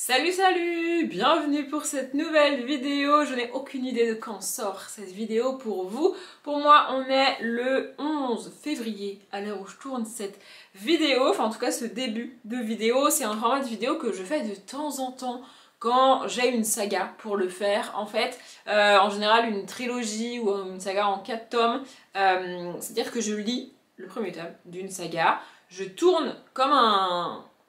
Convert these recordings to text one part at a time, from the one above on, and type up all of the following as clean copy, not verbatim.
Salut, bienvenue pour cette nouvelle vidéo. Je n'ai aucune idée de quand sort cette vidéo pour vous. Pour moi, on est le 11 février à l'heure où je tourne cette vidéo. Enfin, en tout cas, ce début de vidéo, c'est un format de vidéo que je fais de temps en temps quand j'ai une saga pour le faire. En fait, en général, une trilogie ou une saga en 4 tomes. C'est-à-dire que je lis le premier tome d'une saga. Je tourne comme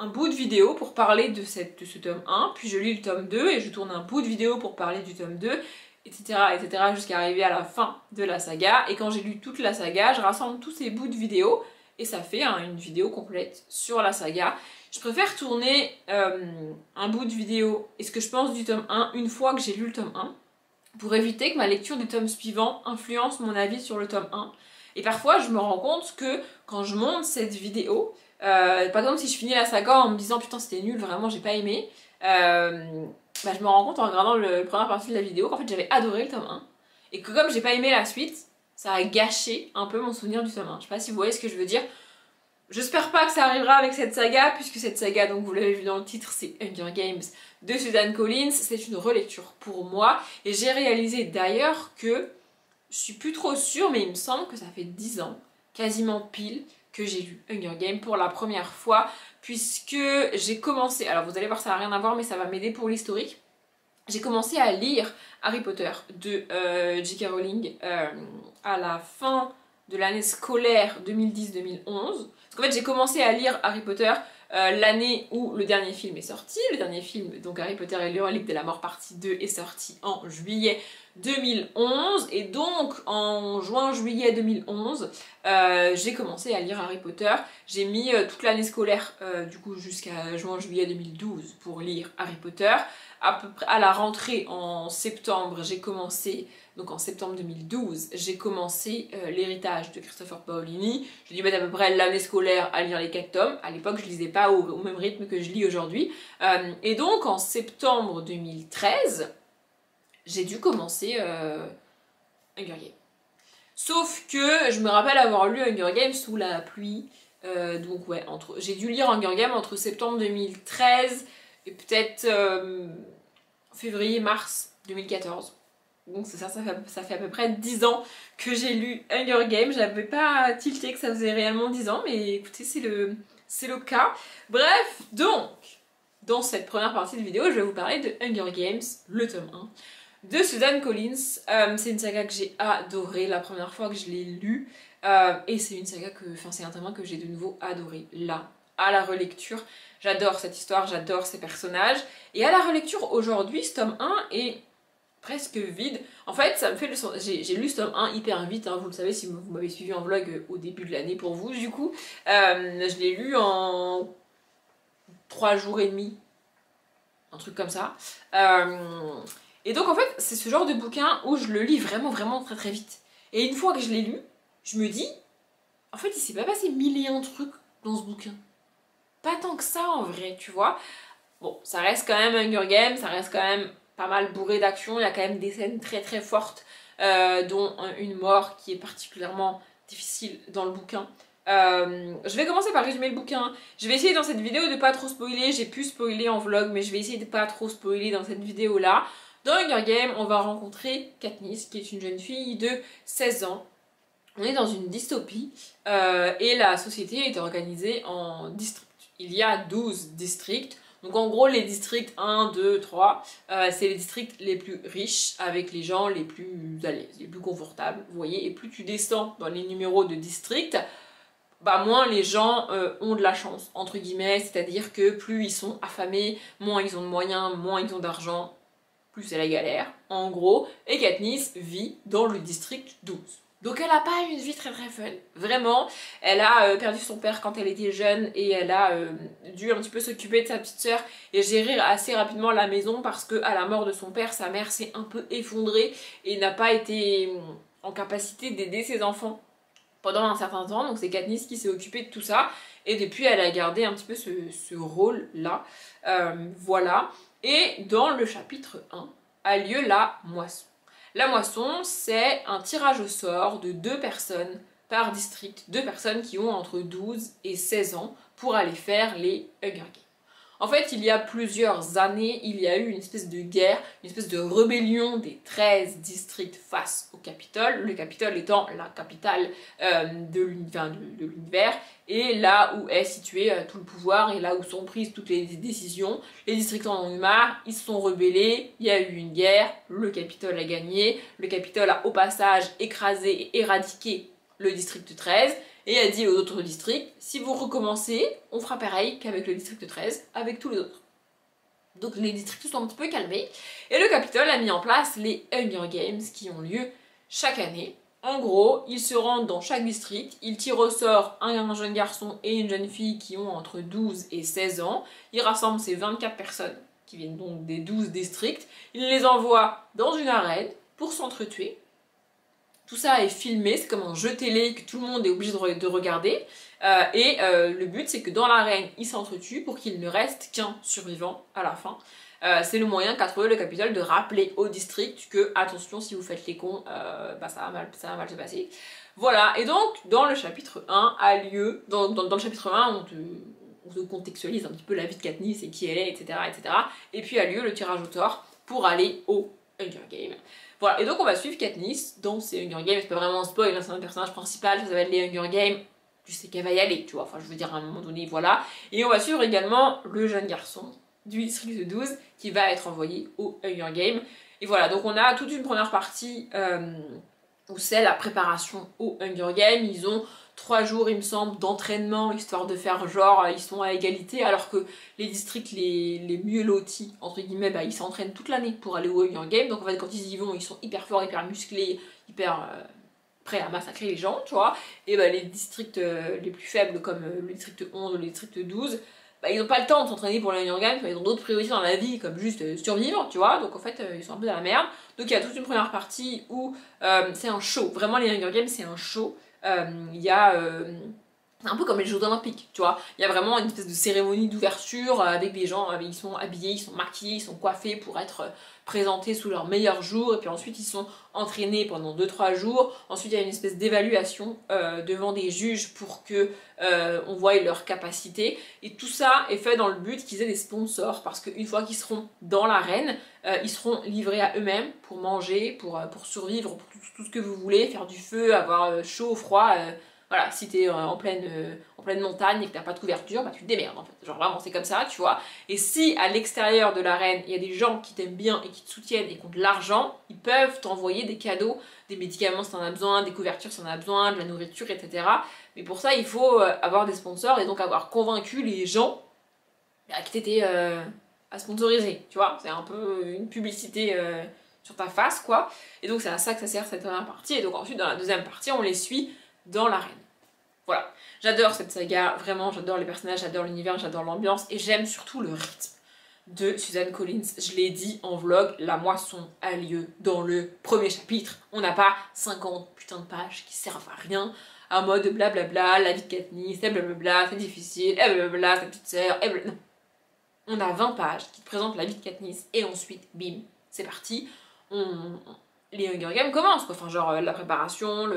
un bout de vidéo pour parler de ce tome 1, puis je lis le tome 2 et je tourne un bout de vidéo pour parler du tome 2, etc. etc. jusqu'à arriver à la fin de la saga. Et quand j'ai lu toute la saga, je rassemble tous ces bouts de vidéo et ça fait une vidéo complète sur la saga. Je préfère tourner un bout de vidéo et ce que je pense du tome 1 une fois que j'ai lu le tome 1 pour éviter que ma lecture du tome suivant influence mon avis sur le tome 1. Et parfois, je me rends compte que quand je monte cette vidéo, par exemple si je finis la saga en me disant putain c'était nul, vraiment j'ai pas aimé, je me rends compte en regardant la première partie de la vidéo qu'en fait j'avais adoré le tome 1 et que comme j'ai pas aimé la suite, ça a gâché un peu mon souvenir du tome 1. Je sais pas si vous voyez ce que je veux dire. J'espère pas que ça arrivera avec cette saga, puisque cette saga, donc vous l'avez vu dans le titre, c'est Hunger Games de Suzanne Collins. C'est une relecture pour moi et j'ai réalisé d'ailleurs que je suis plus trop sûre, mais il me semble que ça fait 10 ans, quasiment pile, que j'ai lu Hunger Games pour la première fois, puisque j'ai commencé, alors vous allez voir ça n'a rien à voir mais ça va m'aider pour l'historique, j'ai commencé à lire Harry Potter de J.K. Rowling à la fin de l'année scolaire 2010-2011, parce qu'en fait j'ai commencé à lire Harry Potter l'année où le dernier film est sorti. Le dernier film, donc Harry Potter et les Reliques de la Mort partie 2, est sorti en juillet 2011 et donc en juin-juillet 2011 j'ai commencé à lire Harry Potter. J'ai mis toute l'année scolaire du coup jusqu'à juin-juillet 2012 pour lire Harry Potter. À peu près à la rentrée en septembre, j'ai commencé, donc en septembre 2012, j'ai commencé l'héritage de Christopher Paolini. J'ai dû mettre à peu près l'année scolaire à lire les 4 tomes. À l'époque, je lisais pas au même rythme que je lis aujourd'hui. Et donc en septembre 2013, j'ai dû commencer Hunger Games. Sauf que je me rappelle avoir lu Hunger Games sous la pluie. Donc ouais, j'ai dû lire Hunger Games entre septembre 2013 et peut-être février-mars 2014. Donc ça fait à peu près 10 ans que j'ai lu Hunger Games. J'avais pas tilté que ça faisait réellement 10 ans, mais écoutez, c'est le cas. Bref, donc, dans cette première partie de vidéo, je vais vous parler de Hunger Games, le tome 1, de Suzanne Collins. C'est une saga que j'ai adorée la première fois que je l'ai lue. Et c'est une saga c'est un tome 1 que j'ai de nouveau adoré là, à la relecture. J'adore cette histoire, j'adore ces personnages. Et à la relecture aujourd'hui, ce tome 1 est presque vide. En fait, ça me fait le sens. J'ai lu ce tome 1 hyper vite, hein, vous le savez si vous m'avez suivi en vlog au début de l'année pour vous, du coup. Je l'ai lu en 3 jours et demi, un truc comme ça. Et donc en fait, c'est ce genre de bouquin où je le lis vraiment, vraiment très très vite. Et une fois que je l'ai lu, je me dis, en fait, il s'est pas passé mille et un trucs dans ce bouquin. Pas tant que ça en vrai, tu vois. Bon, ça reste quand même Hunger Games, ça reste quand même pas mal bourré d'action, il y a quand même des scènes très très fortes, dont une mort qui est particulièrement difficile dans le bouquin. Je vais commencer par résumer le bouquin. Je vais essayer dans cette vidéo de pas trop spoiler, j'ai pu spoiler en vlog, mais je vais essayer de pas trop spoiler dans cette vidéo là. Dans Hunger Games, on va rencontrer Katniss, qui est une jeune fille de 16 ans. On est dans une dystopie, et la société est organisée en districts. Il y a 12 districts. Donc en gros les districts 1, 2, 3, c'est les districts les plus riches avec les gens les plus à l'aise, les plus confortables, vous voyez. Et plus tu descends dans les numéros de districts, moins les gens ont de la chance, entre guillemets, c'est-à-dire que plus ils sont affamés, moins ils ont de moyens, moins ils ont d'argent, plus c'est la galère, en gros. Et Katniss vit dans le district 12. Donc elle a pas une vie très très fun, vraiment. Elle a perdu son père quand elle était jeune et elle a dû un petit peu s'occuper de sa petite sœur et gérer assez rapidement la maison parce que à la mort de son père, sa mère s'est un peu effondrée et n'a pas été en capacité d'aider ses enfants pendant un certain temps. Donc c'est Katniss qui s'est occupée de tout ça et depuis elle a gardé un petit peu ce rôle-là. Voilà. Et dans le chapitre 1 a lieu la moisson. La moisson, c'est un tirage au sort de 2 personnes par district, 2 personnes qui ont entre 12 et 16 ans pour aller faire les Hunger Games. En fait, il y a plusieurs années, il y a eu une espèce de guerre, une espèce de rébellion des 13 districts face au Capitole, le Capitole étant la capitale de l'univers, et là où est situé tout le pouvoir, et là où sont prises toutes les décisions. Les districts en ont eu marre, ils se sont rebellés, il y a eu une guerre, le Capitole a gagné, le Capitole a au passage écrasé et éradiqué le district 13, et a dit aux autres districts, si vous recommencez, on fera pareil qu'avec le district 13, avec tous les autres. Donc les districts se sont un petit peu calmés, et le Capitole a mis en place les Hunger Games qui ont lieu chaque année. En gros, ils se rendent dans chaque district, ils tirent au sort un jeune garçon et une jeune fille qui ont entre 12 et 16 ans, ils rassemblent ces 24 personnes qui viennent donc des 12 districts, ils les envoient dans une arène pour s'entretuer. Tout ça est filmé, c'est comme un jeu télé que tout le monde est obligé de regarder. Le but, c'est que dans l'arène, ils s'entretuent pour qu'il ne reste qu'un survivant à la fin. C'est le moyen qu'a trouvé le Capitole de rappeler au district que, attention, si vous faites les cons, ça va mal se passer. Voilà, et donc, dans le chapitre 1, dans le chapitre 1, on te contextualise un petit peu la vie de Katniss et qui elle est, etc., etc. Et puis a lieu le tirage au sort pour aller au Hunger Games. Voilà, et donc on va suivre Katniss dans ces Hunger Games, c'est pas vraiment un spoil, c'est un personnage principal, ça va être les Hunger Games, tu sais qu'elle va y aller, tu vois, enfin je veux dire à un moment donné, voilà. Et on va suivre également le jeune garçon du district 12 qui va être envoyé au Hunger Games. Et voilà, donc on a toute une première partie où c'est la préparation au Hunger Games, ils ont 3 jours il me semble d'entraînement histoire de faire genre ils sont à égalité alors que les districts les mieux lotis entre guillemets ils s'entraînent toute l'année pour aller au Hunger Games, donc en fait quand ils y vont ils sont hyper forts, hyper musclés, hyper prêts à massacrer les gens tu vois, et les districts les plus faibles comme le district 11 ou le district 12 ils n'ont pas le temps de s'entraîner pour le Hunger Games, ils ont d'autres priorités dans la vie comme juste survivre tu vois, donc en fait ils sont un peu dans la merde. Donc il y a toute une première partie où c'est un show, vraiment les Hunger Games c'est un show. Il y a un peu comme les Jeux Olympiques, tu vois. Il y a vraiment une espèce de cérémonie d'ouverture avec des gens, ils sont habillés, ils sont maquillés, ils sont coiffés pour être présentés sous leur meilleur jour. Et puis ensuite, ils sont entraînés pendant 2-3 jours. Ensuite, il y a une espèce d'évaluation devant des juges pour que on voie leur capacité. Et tout ça est fait dans le but qu'ils aient des sponsors. Parce qu'une fois qu'ils seront dans l'arène, ils seront livrés à eux-mêmes pour manger, pour survivre, pour tout ce que vous voulez, faire du feu, avoir chaud, froid. Voilà, si t'es en pleine montagne et que t'as pas de couverture, tu te démerdes en fait. Genre vraiment c'est comme ça, tu vois. Et si à l'extérieur de l'arène, il y a des gens qui t'aiment bien et qui te soutiennent et qui ont de l'argent, ils peuvent t'envoyer des cadeaux, des médicaments si t'en as besoin, des couvertures si t'en as besoin, de la nourriture, etc. Mais pour ça, il faut avoir des sponsors et donc avoir convaincu les gens qui t'étaient à sponsoriser, tu vois. C'est un peu une publicité sur ta face, quoi. Et donc c'est à ça que ça sert cette première partie. Et donc ensuite, dans la deuxième partie, on les suit dans l'arène. Voilà, j'adore cette saga, vraiment j'adore les personnages, j'adore l'univers, j'adore l'ambiance et j'aime surtout le rythme de Suzanne Collins. Je l'ai dit en vlog, la moisson a lieu dans le premier chapitre. On n'a pas 50 putains de pages qui servent à rien, en mode blablabla, la vie de Katniss, et blablabla, c'est difficile, et blablabla, sa petite sœur, et blablabla. On a 20 pages qui te présentent la vie de Katniss et ensuite, bim, c'est parti. Les Hunger Games commencent, quoi. Enfin genre la préparation,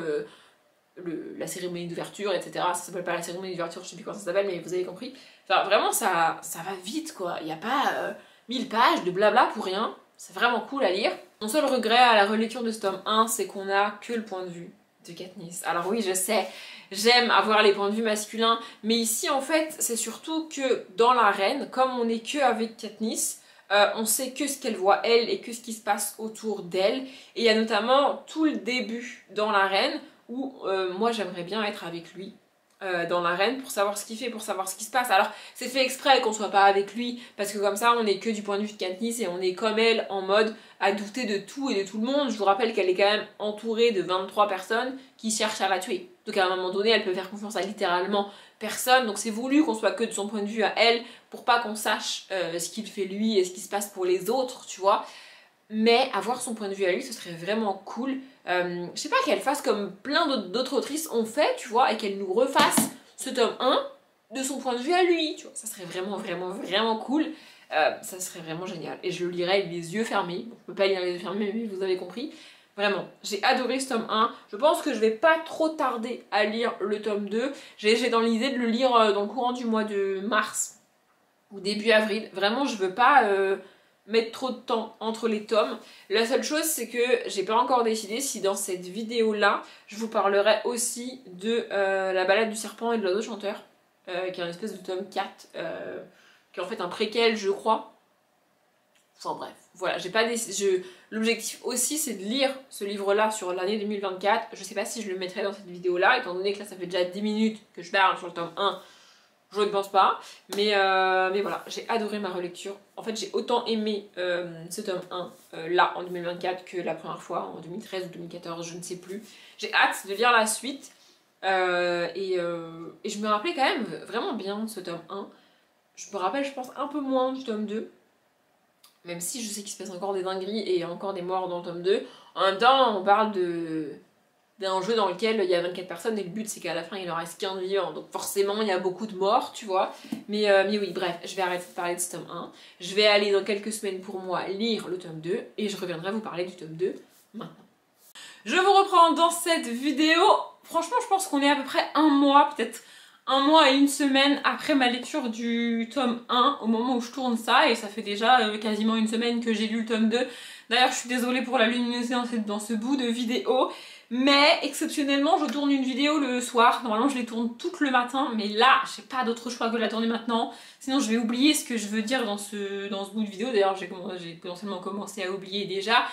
la cérémonie d'ouverture, etc. Ça s'appelle pas la cérémonie d'ouverture, je sais plus comment ça s'appelle, mais vous avez compris. Enfin, vraiment, ça va vite, quoi. Il n'y a pas 1000 pages de blabla pour rien. C'est vraiment cool à lire. Mon seul regret à la relecture de ce tome 1, c'est qu'on a que le point de vue de Katniss. Alors oui, je sais, j'aime avoir les points de vue masculins, mais ici, en fait, c'est surtout que dans l'arène, comme on n'est que avec Katniss, on sait que ce qu'elle voit elle et que ce qui se passe autour d'elle. Et il y a notamment tout le début dans l'arène où moi j'aimerais bien être avec lui dans l'arène pour savoir ce qu'il fait, pour savoir ce qui se passe. Alors c'est fait exprès qu'on soit pas avec lui parce que comme ça on est que du point de vue de Katniss et on est comme elle en mode à douter de tout et de tout le monde. Je vous rappelle qu'elle est quand même entourée de 23 personnes qui cherchent à la tuer. Donc à un moment donné elle peut faire confiance à littéralement personne. Donc c'est voulu qu'on soit que de son point de vue à elle pour pas qu'on sache ce qu'il fait lui et ce qui se passe pour les autres, tu vois. Mais avoir son point de vue à lui, ce serait vraiment cool. Je sais pas, qu'elle fasse comme plein d'autres autrices ont fait, tu vois, et qu'elle nous refasse ce tome 1 de son point de vue à lui, tu vois. Ça serait vraiment cool. Ça serait vraiment génial. Et je le lirais les yeux fermés. Bon, je peux pas lire les yeux fermés, mais vous avez compris. Vraiment, j'ai adoré ce tome 1. Je pense que je vais pas trop tarder à lire le tome 2. J'ai dans l'idée de le lire dans le courant du mois de mars. ou début avril. Vraiment, je veux pas mettre trop de temps entre les tomes. La seule chose, c'est que j'ai pas encore décidé si dans cette vidéo-là, je vous parlerai aussi de La balade du serpent et de l'oiseau chanteur, qui est une espèce de tome 4, qui est en fait un préquel, je crois. Enfin bref, voilà, j'ai pas décidé. L'objectif aussi, c'est de lire ce livre-là sur l'année 2024. Je sais pas si je le mettrai dans cette vidéo-là, étant donné que là, ça fait déjà 10 minutes que je parle sur le tome 1. Je ne pense pas, mais voilà, j'ai adoré ma relecture. En fait, j'ai autant aimé ce tome 1 là en 2024 que la première fois en 2013 ou 2014, je ne sais plus. J'ai hâte de lire la suite et je me rappelais quand même vraiment bien de ce tome 1. Je me rappelle, je pense, un peu moins du tome 2, même si je sais qu'il se passe encore des dingueries et encore des morts dans le tome 2. En même temps, on parle d'un jeu dans lequel il y a 24 personnes et le but c'est qu'à la fin il en reste 15 vivants, donc forcément il y a beaucoup de morts, tu vois. Mais oui, bref, je vais arrêter de parler de ce tome 1. Je vais aller dans quelques semaines pour moi lire le tome 2 et je reviendrai vous parler du tome 2 maintenant. Je vous reprends dans cette vidéo. Franchement, je pense qu'on est à peu près un mois, peut-être un mois et une semaine après ma lecture du tome 1 au moment où je tourne ça, et ça fait déjà quasiment une semaine que j'ai lu le tome 2. D'ailleurs, je suis désolée pour la luminosité dans ce bout de vidéo. Mais exceptionnellement, je tourne une vidéo le soir. Normalement, je les tourne toutes le matin. Mais là, j'ai pas d'autre choix que de la tourner maintenant. Sinon, je vais oublier ce que je veux dire dans ce bout de vidéo. D'ailleurs, j'ai potentiellement commencé à oublier déjà.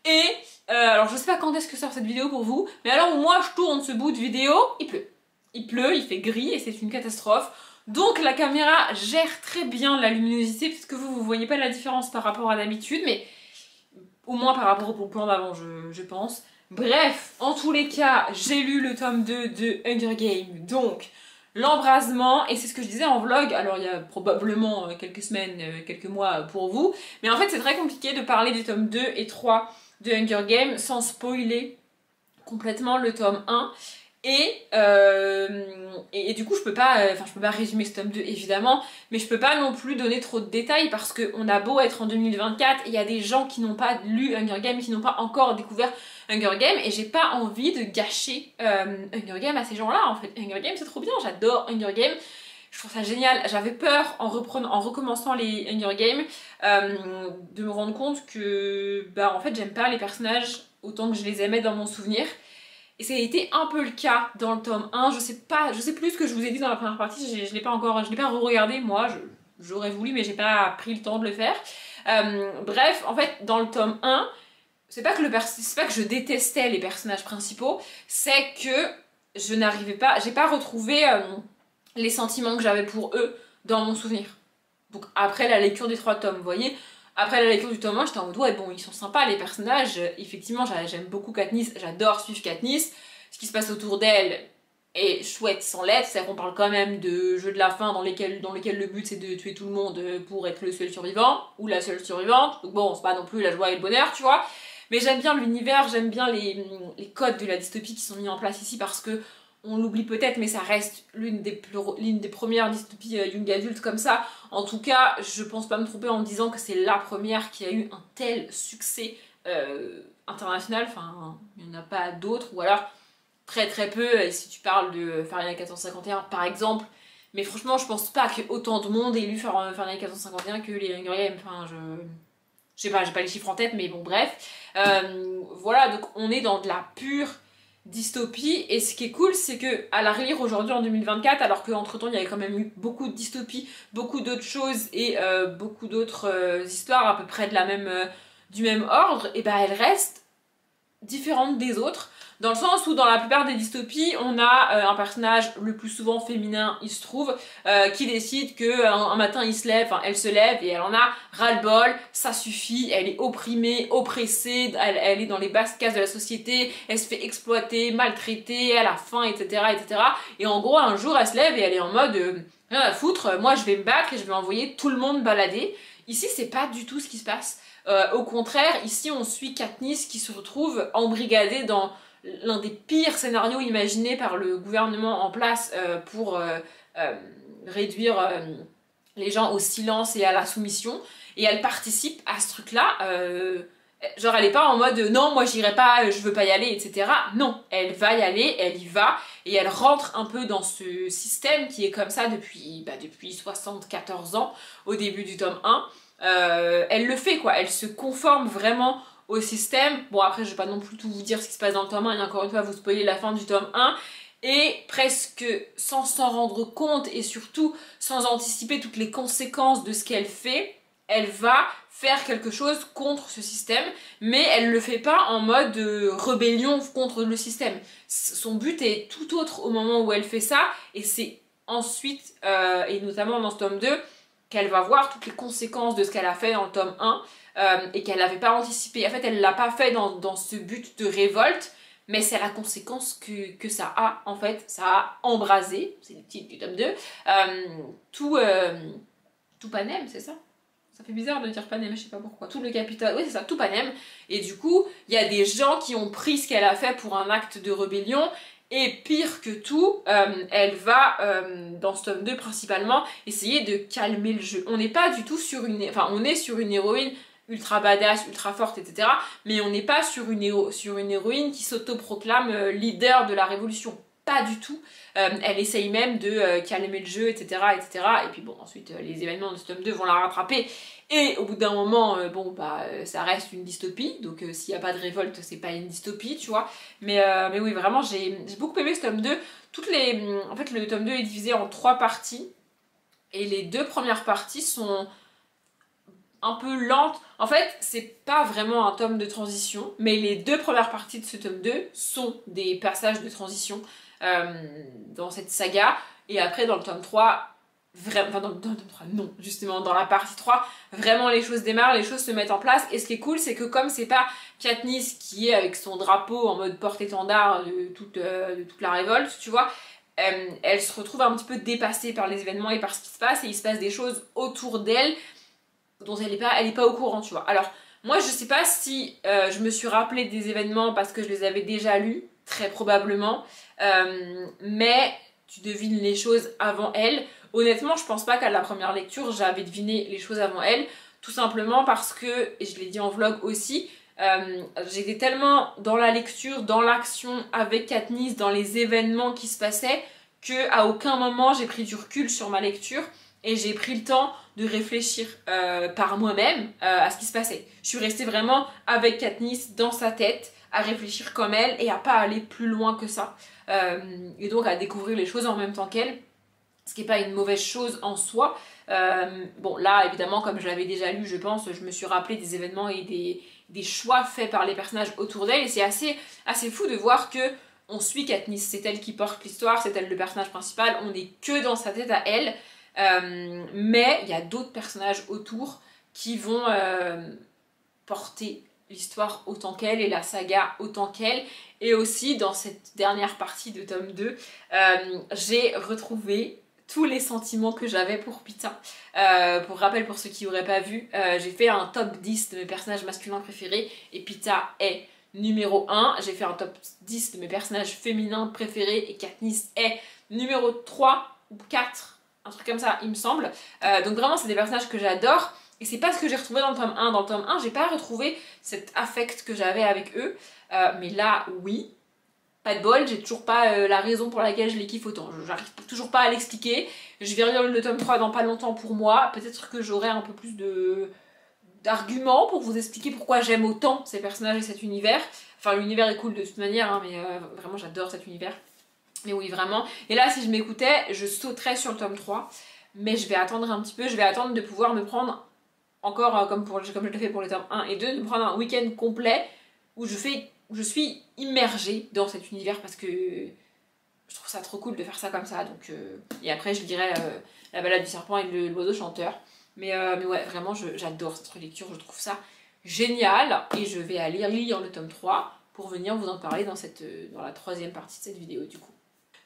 Et alors, je sais pas quand est-ce que sort cette vidéo pour vous. Mais alors, moi, je tourne ce bout de vidéo, il pleut. Il pleut, il fait gris et c'est une catastrophe. Donc, la caméra gère très bien la luminosité. Peut-être que vous voyez pas la différence par rapport à d'habitude. Mais au moins par rapport au plan d'avant, je pense. Bref, en tous les cas, j'ai lu le tome 2 de Hunger Games, donc l'embrasement, et c'est ce que je disais en vlog, alors il y a probablement quelques semaines, quelques mois pour vous, mais en fait c'est très compliqué de parler des tomes 2 et 3 de Hunger Games sans spoiler complètement le tome 1. Et du coup je peux pas résumer ce tome 2 évidemment, mais je peux pas non plus donner trop de détails parce qu'on a beau être en 2024 et il y a des gens qui n'ont pas lu Hunger Games, qui n'ont pas encore découvert Hunger Games, et j'ai pas envie de gâcher Hunger Games à ces gens-là en fait. Hunger Games c'est trop bien, j'adore Hunger Games, je trouve ça génial. J'avais peur en recommençant les Hunger Games de me rendre compte que en fait j'aime pas les personnages autant que je les aimais dans mon souvenir. Et ça a été un peu le cas dans le tome 1, je sais plus ce que je vous ai dit dans la première partie, je l'ai pas re-regardé moi, j'aurais voulu mais j'ai pas pris le temps de le faire. Bref, en fait dans le tome 1, c'est pas que je détestais les personnages principaux, c'est que je n'arrivais pas, j'ai pas retrouvé les sentiments que j'avais pour eux dans mon souvenir. Donc après la lecture des 3 tomes, vous voyez. Après la lecture du tome 1, j'étais en mode ouais bon, ils sont sympas les personnages, effectivement j'aime beaucoup Katniss, j'adore suivre Katniss, ce qui se passe autour d'elle est chouette sans l'être, c'est qu'on parle quand même de jeux de la fin dans lesquels le but c'est de tuer tout le monde pour être le seul survivant, ou la seule survivante, donc bon c'est pas non plus la joie et le bonheur tu vois, mais j'aime bien l'univers, j'aime bien les codes de la dystopie qui sont mis en place ici parce que on l'oublie peut-être, mais ça reste l'une des premières dystopies young adult comme ça. En tout cas, je pense pas me tromper en me disant que c'est la première qui a eu un tel succès international. Enfin, il n'y en a pas d'autres, ou alors très très peu, si tu parles de Fahrenheit 451 par exemple. Mais franchement, je pense pas que autant de monde ait lu Fahrenheit 451 que les Hunger Games. Enfin, je sais pas, j'ai pas les chiffres en tête, mais bon, bref. Voilà, donc on est dans de la pure dystopie, et ce qui est cool c'est que à la relire aujourd'hui en 2024, alors qu'entre temps il y avait quand même eu beaucoup de dystopies, beaucoup d'autres choses et beaucoup d'autres histoires à peu près du même ordre, et elle reste différente des autres, dans le sens où dans la plupart des dystopies on a un personnage le plus souvent féminin il se trouve qui décide que un matin il se lève, enfin elle se lève et elle en a ras-le-bol, ça suffit, elle est opprimée, oppressée, elle est dans les basses cases de la société, elle se fait exploiter, maltraiter, elle a faim, etc., etc. Et en gros un jour elle se lève et elle est en mode rien à foutre, moi je vais me battre et je vais envoyer tout le monde balader. Ici c'est pas du tout ce qui se passe. Au contraire, ici on suit Katniss qui se retrouve embrigadée dans l'un des pires scénarios imaginés par le gouvernement en place pour réduire les gens au silence et à la soumission, et elle participe à ce truc-là. Genre elle est pas en mode non moi j'irai pas, je veux pas y aller, etc. Non, elle va y aller, elle y va et elle rentre un peu dans ce système qui est comme ça depuis 74 ans au début du tome 1. Elle le fait quoi, elle se conforme vraiment au système. Bon après je vais pas non plus tout vous dire ce qui se passe dans le tome 1 et encore une fois vous spoiler la fin du tome 1. Et presque sans s'en rendre compte et surtout sans anticiper toutes les conséquences de ce qu'elle fait, elle va faire quelque chose contre ce système, mais elle le fait pas en mode rébellion contre le système. Son but est tout autre au moment où elle fait ça, et c'est ensuite, et notamment dans ce tome 2, qu'elle va voir toutes les conséquences de ce qu'elle a fait dans le tome 1, et qu'elle n'avait pas anticipé. En fait, elle l'a pas fait dans ce but de révolte, mais c'est la conséquence que ça a, en fait, ça a embrasé, c'est le titre du tome 2, tout Panem, c'est ça? Ça fait bizarre de dire Panem, je sais pas pourquoi. Tout le Capitole, oui c'est ça, tout Panem. Et du coup, il y a des gens qui ont pris ce qu'elle a fait pour un acte de rébellion. Et pire que tout, elle va, dans ce tome 2 principalement, essayer de calmer le jeu. On n'est pas du tout sur une... Enfin, on est sur une héroïne ultra badass, ultra forte, etc. Mais on n'est pas sur une héroïne qui s'autoproclame leader de la révolution. Pas du tout. Elle essaye même de calmer le jeu, etc., etc. Et puis bon, ensuite, les événements de ce tome 2 vont la rattraper. Et au bout d'un moment, ça reste une dystopie. Donc s'il n'y a pas de révolte, c'est pas une dystopie, tu vois. Mais oui, vraiment, j'ai beaucoup aimé ce tome 2. En fait, le tome 2 est divisé en 3 parties. Et les 2 premières parties sont un peu lentes. En fait, c'est pas vraiment un tome de transition. Mais les 2 premières parties de ce tome 2 sont des passages de transition. Dans cette saga, et après dans le tome 3 vraiment, enfin dans le tome 3 non, justement dans la partie 3 vraiment les choses démarrent, les choses se mettent en place, et ce qui est cool c'est que comme c'est pas Katniss qui est avec son drapeau en mode porte-étendard de toute la révolte, tu vois, elle se retrouve un petit peu dépassée par les événements et par ce qui se passe, et il se passe des choses autour d'elle dont elle est pas au courant, tu vois. Alors moi je sais pas si je me suis rappelé des événements parce que je les avais déjà lus, très probablement, mais tu devines les choses avant elle. Honnêtement, je pense pas qu'à la première lecture, j'avais deviné les choses avant elle, tout simplement parce que, et je l'ai dit en vlog aussi, j'étais tellement dans la lecture, dans l'action avec Katniss, dans les événements qui se passaient, que à aucun moment j'ai pris du recul sur ma lecture et j'ai pris le temps de réfléchir par moi-même à ce qui se passait. Je suis restée vraiment avec Katniss dans sa tête, à réfléchir comme elle et à pas aller plus loin que ça. Et donc à découvrir les choses en même temps qu'elle, ce qui n'est pas une mauvaise chose en soi. Bon là évidemment comme je l'avais déjà lu je pense, je me suis rappelé des événements et des choix faits par les personnages autour d'elle, et c'est assez fou de voir que on suit Katniss, c'est elle qui porte l'histoire, c'est elle le personnage principal, on n'est que dans sa tête à elle, mais il y a d'autres personnages autour qui vont porter l'histoire autant qu'elle et la saga autant qu'elle. Et aussi dans cette dernière partie de tome 2, j'ai retrouvé tous les sentiments que j'avais pour Pita. Pour rappel, pour ceux qui n'auraient pas vu, j'ai fait un top 10 de mes personnages masculins préférés et Pita est numéro 1. J'ai fait un top 10 de mes personnages féminins préférés et Katniss est numéro 3 ou 4, un truc comme ça il me semble. Donc vraiment c'est des personnages que j'adore. Et c'est pas ce que j'ai retrouvé dans le tome 1. Dans le tome 1, j'ai pas retrouvé cet affect que j'avais avec eux. Mais là, oui. Pas de bol, j'ai toujours pas la raison pour laquelle je les kiffe autant. J'arrive toujours pas à l'expliquer. Je vais relire le tome 3 dans pas longtemps pour moi. Peut-être que j'aurai un peu plus d'arguments pour vous expliquer pourquoi j'aime autant ces personnages et cet univers. Enfin, l'univers est cool de toute manière, hein, mais vraiment j'adore cet univers. Mais oui, vraiment. Et là, si je m'écoutais, je sauterais sur le tome 3. Mais je vais attendre un petit peu. Je vais attendre de pouvoir me prendre encore comme je l'ai fait pour les tomes 1 et 2, de prendre un week-end complet où je suis immergée dans cet univers parce que je trouve ça trop cool de faire ça comme ça. Donc, et après je lirai La balade du serpent et l'oiseau chanteur. Mais ouais, vraiment j'adore cette relecture, je trouve ça génial. Et je vais aller lire le tome 3 pour venir vous en parler dans la troisième partie de cette vidéo du coup.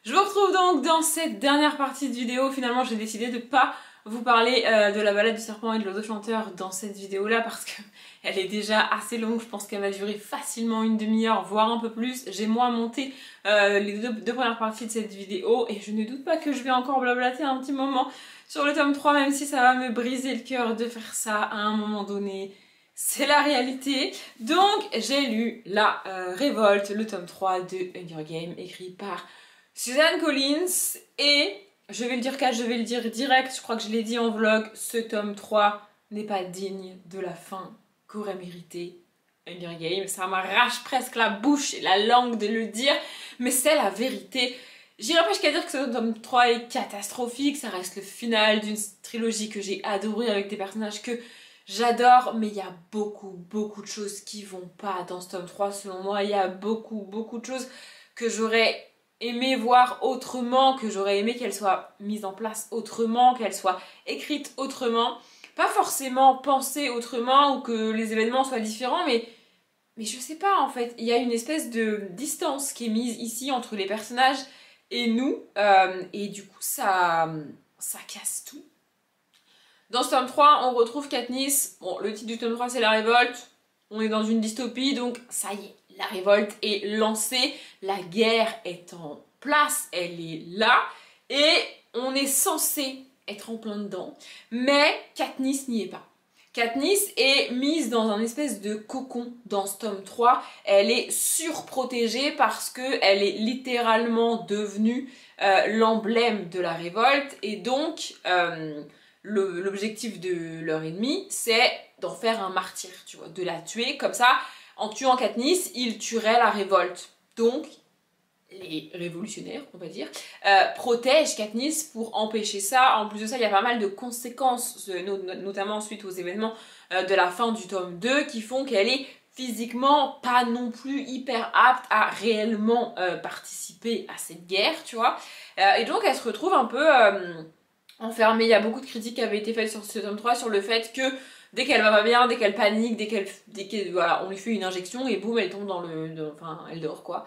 Je vous retrouve donc dans cette dernière partie de vidéo. Finalement j'ai décidé de pas vous parler de la balade du serpent et de l'oiseau chanteur dans cette vidéo là parce qu'elle est déjà assez longue. Je pense qu'elle va durer facilement une demi-heure voire un peu plus. J'ai moins monté les deux premières parties de cette vidéo et je ne doute pas que je vais encore blablater un petit moment sur le tome 3, même si ça va me briser le cœur de faire ça à un moment donné. c'est la réalité. Donc j'ai lu La Révolte, le tome 3 de Hunger Games, écrit par Suzanne Collins. Et je vais le dire je vais le dire direct, je crois que je l'ai dit en vlog, ce tome 3 n'est pas digne de la fin qu'aurait mérité Hunger Games. Ça m'arrache presque la bouche et la langue de le dire, mais c'est la vérité. J'irai pas jusqu'à dire que ce tome 3 est catastrophique, ça reste le final d'une trilogie que j'ai adorée avec des personnages que j'adore, mais il y a beaucoup de choses qui vont pas dans ce tome 3 selon moi. Il y a beaucoup de choses que j'aurais aimé voir autrement, que j'aurais aimé qu'elles soient mises en place autrement, qu'elles soient écrites autrement. Pas forcément pensées autrement ou que les événements soient différents, mais je sais pas en fait. Il y a une espèce de distance qui est mise ici entre les personnages et nous, et du coup ça casse tout. Dans ce tome 3, on retrouve Katniss. Bon, le titre du tome 3 c'est La Révolte. On est dans une dystopie, donc ça y est, la révolte est lancée. La guerre est en place, elle est là. Et on est censé être en plein dedans. Mais Katniss n'y est pas. Katniss est mise dans un espèce de cocon dans ce tome 3. Elle est surprotégée parce qu'elle est littéralement devenue l'emblème de la révolte. Et donc, l'objectif de leur ennemi, c'est d'en faire un martyr, tu vois, de la tuer. Comme ça, en tuant Katniss, ils tueraient la révolte. Donc, les révolutionnaires, on va dire, protègent Katniss pour empêcher ça. En plus de ça, il y a pas mal de conséquences, notamment suite aux événements de la fin du tome 2, qui font qu'elle est physiquement pas non plus hyper apte à réellement participer à cette guerre, tu vois. Et donc, elle se retrouve un peu enfermée. Il y a beaucoup de critiques qui avaient été faites sur ce tome 3 sur le fait que dès qu'elle va pas bien, dès qu'elle panique, dès qu'elle voilà, on lui fait une injection et boum, elle tombe enfin, elle dort, quoi.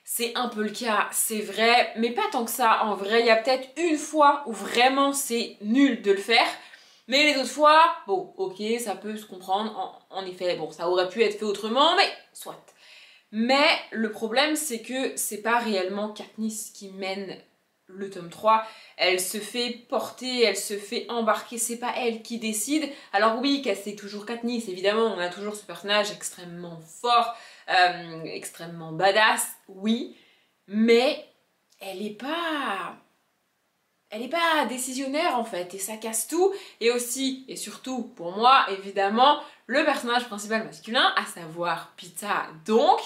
C'est un peu le cas, c'est vrai, mais pas tant que ça. En vrai, il y a peut-être une fois où vraiment c'est nul de le faire, mais les autres fois, bon, ok, ça peut se comprendre. En effet, bon, ça aurait pu être fait autrement, mais soit. Mais le problème, c'est que c'est pas réellement Katniss qui mène le tome 3. Elle se fait porter, elle se fait embarquer, c'est pas elle qui décide. Alors oui, c'est toujours Katniss, évidemment, on a toujours ce personnage extrêmement fort, extrêmement badass, oui, mais elle est pas décisionnaire en fait, et ça casse tout. Et aussi, et surtout pour moi, évidemment, le personnage principal masculin, à savoir Peeta, donc,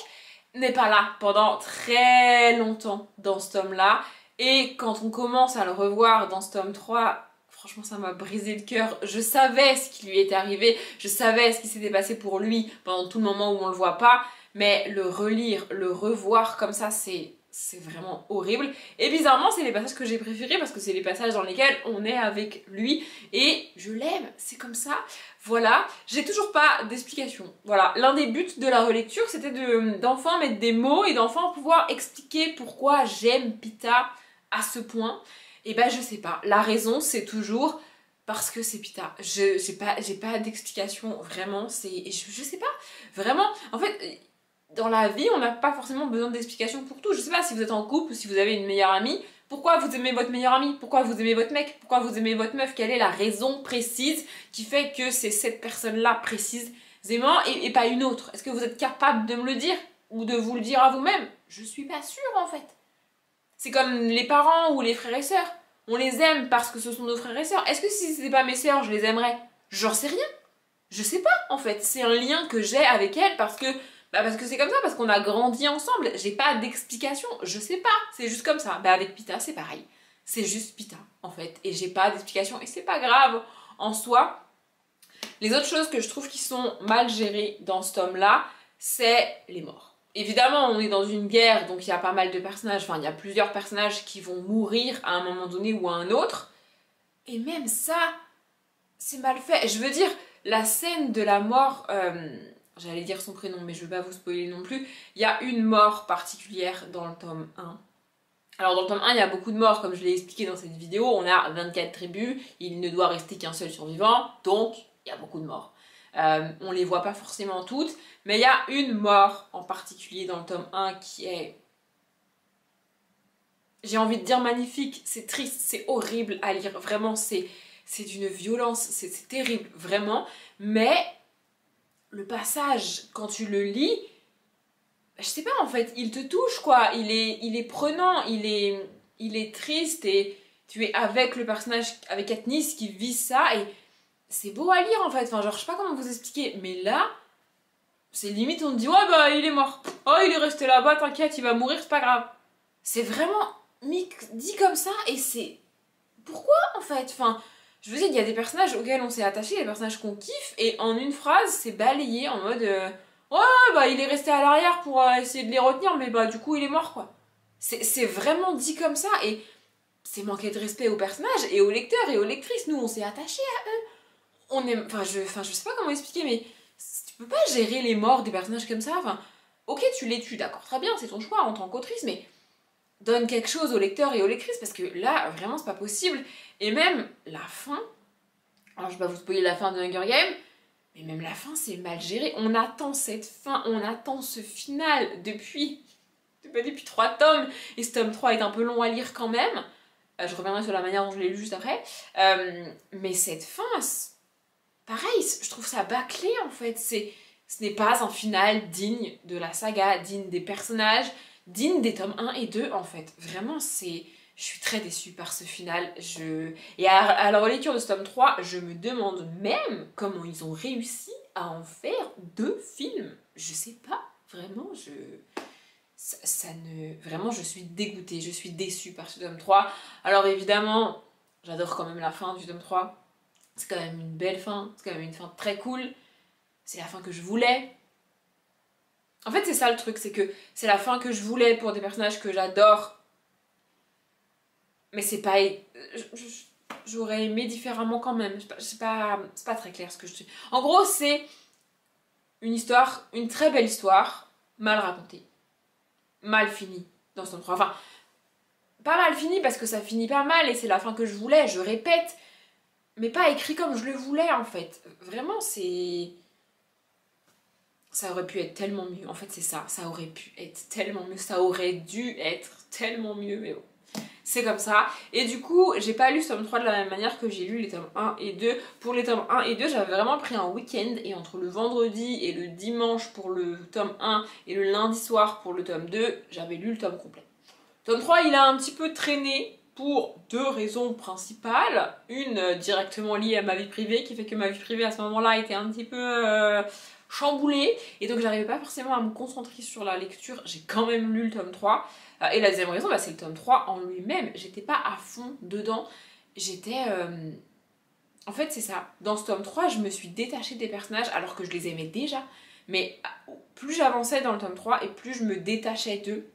n'est pas là pendant très longtemps dans ce tome-là. Et quand on commence à le revoir dans ce tome 3, franchement ça m'a brisé le cœur. Je savais ce qui lui était arrivé, je savais ce qui s'était passé pour lui pendant tout le moment où on le voit pas, mais le relire, le revoir comme ça, c'est vraiment horrible. Et bizarrement, c'est les passages que j'ai préférés parce que c'est les passages dans lesquels on est avec lui et je l'aime, c'est comme ça. Voilà, j'ai toujours pas d'explication. Voilà, l'un des buts de la relecture, c'était d'enfin mettre des mots et d'enfin pouvoir expliquer pourquoi j'aime Peeta à ce point. Et ben je sais pas, la raison c'est toujours parce que c'est Peeta. J'ai pas d'explication vraiment, je sais pas, vraiment, en fait dans la vie, on n'a pas forcément besoin d'explications pour tout. Je sais pas si vous êtes en couple ou si vous avez une meilleure amie. Pourquoi vous aimez votre meilleur ami? Pourquoi vous aimez votre mec? Pourquoi vous aimez votre meuf? Quelle est la raison précise qui fait que c'est cette personne-là précisément et pas une autre? Est-ce que vous êtes capable de me le dire? Ou de vous le dire à vous-même? Je suis pas sûre en fait. C'est comme les parents ou les frères et sœurs. On les aime parce que ce sont nos frères et sœurs. Est-ce que si c'était pas mes sœurs, je les aimerais? J'en sais rien. Je sais pas en fait. C'est un lien que j'ai avec elles parce que c'est comme ça, parce qu'on a grandi ensemble. J'ai pas d'explication, je sais pas, c'est juste comme ça. Avec Peeta, c'est pareil. C'est juste Peeta, en fait. Et j'ai pas d'explication, et c'est pas grave en soi. Les autres choses que je trouve qui sont mal gérées dans ce tome-là, c'est les morts. Évidemment, on est dans une guerre, donc il y a pas mal de personnages, enfin, il y a plusieurs personnages qui vont mourir à un moment donné ou à un autre. Et même ça, c'est mal fait. Je veux dire, la scène de la mort... j'allais dire son prénom, mais je veux pas vous spoiler non plus. Il y a une mort particulière dans le tome 1. Alors dans le tome 1, il y a beaucoup de morts, comme je l'ai expliqué dans cette vidéo. On a 24 tribus, il ne doit rester qu'un seul survivant, donc il y a beaucoup de morts. On les voit pas forcément toutes, mais il y a une mort en particulier dans le tome 1 qui est... J'ai envie de dire magnifique, c'est triste, c'est horrible à lire, vraiment, c'est d'une violence, c'est terrible, vraiment, mais... le passage, quand tu le lis, je sais pas en fait, il te touche quoi, il est prenant, il est triste et tu es avec le personnage, avec Katniss qui vit ça et c'est beau à lire en fait, enfin genre je sais pas comment vous expliquer, mais là, c'est limite on te dit ouais bah il est mort, oh il est resté là-bas, t'inquiète, il va mourir, c'est pas grave. C'est vraiment dit comme ça et c'est... Pourquoi en fait, enfin... Je veux dire, il y a des personnages auxquels on s'est attaché, des personnages qu'on kiffe, et en une phrase, c'est balayé en mode ouais, bah il est resté à l'arrière pour essayer de les retenir, mais bah du coup il est mort quoi. C'est vraiment dit comme ça, et c'est manquer de respect aux personnages, et aux lecteurs, et aux lectrices. Nous, on s'est attachés à eux. On aime... Enfin, je sais pas comment expliquer, mais tu peux pas gérer les morts des personnages comme ça. Enfin, ok, tu les tues, d'accord, très bien, c'est ton choix en tant qu'autrice, mais donne quelque chose aux lecteurs et aux lectrices, parce que là, vraiment, c'est pas possible. Et même la fin, alors je vais pas vous spoiler la fin de Hunger Games, mais même la fin, c'est mal géré. On attend cette fin, on attend ce final depuis 3 tomes, et ce tome 3 est un peu long à lire quand même. Je reviendrai sur la manière dont je l'ai lu juste après. Mais cette fin, pareil, je trouve ça bâclé en fait. Ce n'est pas un final digne de la saga, digne des personnages, digne des tomes 1 et 2 en fait. Vraiment, c'est... Je suis très déçue par ce final. Et à la relecture de ce tome 3, je me demande même comment ils ont réussi à en faire 2 films. Je sais pas, vraiment, Vraiment, je suis dégoûtée, je suis déçue par ce tome 3. Alors évidemment, j'adore quand même la fin du tome 3. C'est quand même une belle fin, c'est quand même une fin très cool. C'est la fin que je voulais. En fait, c'est ça le truc, c'est que c'est la fin que je voulais pour des personnages que j'adore. Mais c'est pas... J'aurais aimé différemment quand même. C'est pas très clair ce que je dis. En gros, c'est une histoire, une très belle histoire, mal racontée. Mal finie dans ce tome 3. Enfin, pas mal fini parce que ça finit pas mal et c'est la fin que je voulais, je répète. Mais pas écrit comme je le voulais en fait. Vraiment, c'est... Ça aurait pu être tellement mieux. En fait, c'est ça. Ça aurait pu être tellement mieux. Ça aurait dû être tellement mieux. Mais bon, c'est comme ça. Et du coup, j'ai pas lu ce tome 3 de la même manière que j'ai lu les tomes 1 et 2. Pour les tomes 1 et 2, j'avais vraiment pris un week-end. Et entre le vendredi et le dimanche pour le tome 1 et le lundi soir pour le tome 2, j'avais lu le tome complet. Tome 3, il a un petit peu traîné pour 2 raisons principales. Une directement liée à ma vie privée, qui fait que ma vie privée à ce moment-là était un petit peu... chamboulée et donc j'arrivais pas forcément à me concentrer sur la lecture. J'ai quand même lu le tome 3 et la deuxième raison, bah, c'est le tome 3 en lui-même. J'étais pas à fond dedans, j'étais en fait c'est ça, dans ce tome 3 je me suis détachée des personnages alors que je les aimais déjà, mais plus j'avançais dans le tome 3 et plus je me détachais d'eux.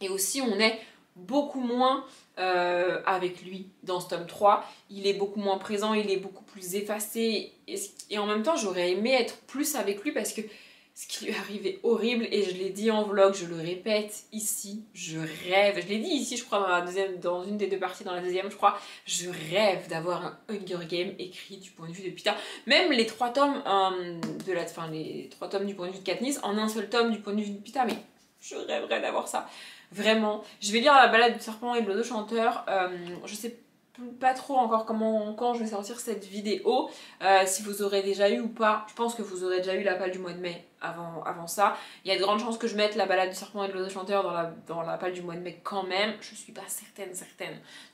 Et aussi on est beaucoup moins avec lui dans ce tome 3, il est beaucoup moins présent, il est beaucoup plus effacé et en même temps j'aurais aimé être plus avec lui parce que ce qui lui est arrivé horrible, et je l'ai dit en vlog, je le répète ici, je rêve, je l'ai dit ici je crois dans une des 2 parties, dans la deuxième je crois, je rêve d'avoir un Hunger Game écrit du point de vue de Peeta, même les 3 tomes les 3 tomes du point de vue de Katniss en un seul tome du point de vue de Peeta, mais je rêverais d'avoir ça. Vraiment. Je vais lire La balade du serpent et de l'oiseau chanteur. Je sais pas trop encore quand je vais sortir cette vidéo. Si vous aurez déjà eu ou pas. Je pense que vous aurez déjà eu la palle du mois de mai avant ça. Il y a de grandes chances que je mette La balade du serpent et de l'oiseau chanteur dans la palle du mois de mai quand même. Je suis pas certaine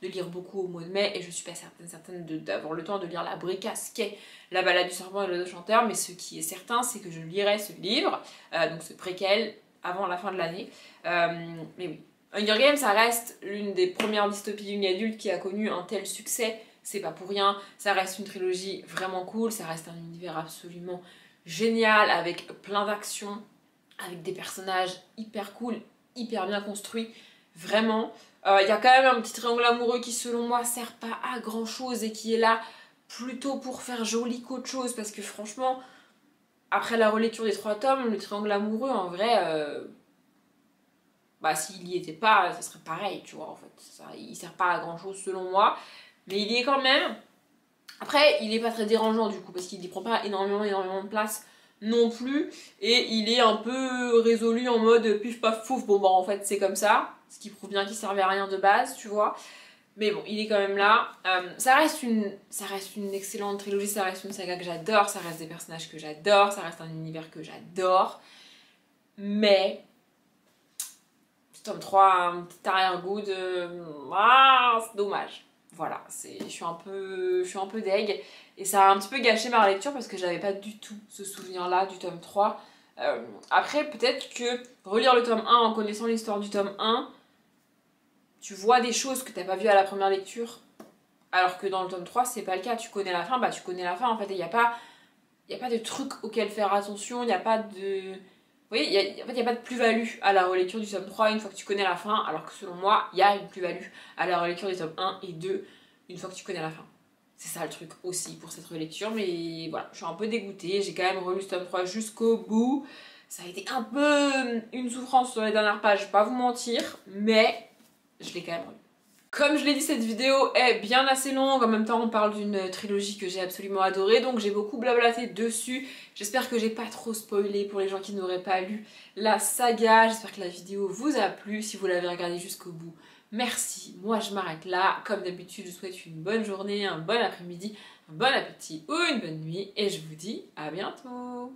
de lire beaucoup au mois de mai. Et je suis pas certaine d'avoir le temps de lire la bricasse qu'est La balade du serpent et de l'oiseau chanteur. Mais ce qui est certain, c'est que je lirai ce livre, donc ce préquel, avant la fin de l'année. Mais oui, Hunger Games, ça reste l'une des premières dystopies young adulte qui a connu un tel succès, c'est pas pour rien. Ça reste une trilogie vraiment cool, ça reste un univers absolument génial, avec plein d'actions, avec des personnages hyper cool, hyper bien construits, vraiment. Il y a quand même un petit triangle amoureux qui, selon moi, sert pas à grand chose et qui est là plutôt pour faire joli qu'autre chose, parce que franchement, après la relecture des 3 tomes, le triangle amoureux, en vrai, bah s'il y était pas, ça serait pareil, tu vois, en fait. Ça, il sert pas à grand chose selon moi, mais il y est quand même. Après, il est pas très dérangeant du coup, parce qu'il y prend pas énormément de place non plus, et il est un peu résolu en mode pif paf fouf, bon bah en fait c'est comme ça, ce qui prouve bien qu'il servait à rien de base, tu vois. Mais bon, il est quand même là. Ça reste une excellente trilogie, ça reste une saga que j'adore, ça reste des personnages que j'adore, ça reste un univers que j'adore. Mais ce tome 3 a un petit arrière-goût de... Ah, c'est dommage. Voilà, je suis un peu deg. Et ça a un petit peu gâché ma lecture parce que j'avais pas du tout ce souvenir-là du tome 3. Après, peut-être que relire le tome 1 en connaissant l'histoire du tome 1, tu vois des choses que t'as pas vues à la première lecture. Alors que dans le tome 3, c'est pas le cas. Tu connais la fin, bah tu connais la fin en fait. Et il n'y a pas de truc auquel faire attention, il n'y a pas de... Oui, en fait, il n'y a pas de plus-value à la relecture du tome 3 une fois que tu connais la fin, alors que selon moi, il y a une plus-value à la relecture du tome 1 et 2 une fois que tu connais la fin. C'est ça le truc aussi pour cette relecture, mais voilà, je suis un peu dégoûtée. J'ai quand même relu ce tome 3 jusqu'au bout. Ça a été un peu une souffrance sur les dernières pages, je vais pas vous mentir, mais je l'ai quand même relu. Comme je l'ai dit, cette vidéo est bien assez longue, en même temps on parle d'une trilogie que j'ai absolument adorée, donc j'ai beaucoup blablaté dessus. J'espère que j'ai pas trop spoilé pour les gens qui n'auraient pas lu la saga, j'espère que la vidéo vous a plu, si vous l'avez regardée jusqu'au bout. Merci, moi je m'arrête là, comme d'habitude je vous souhaite une bonne journée, un bon après-midi, un bon appétit ou une bonne nuit, et je vous dis à bientôt.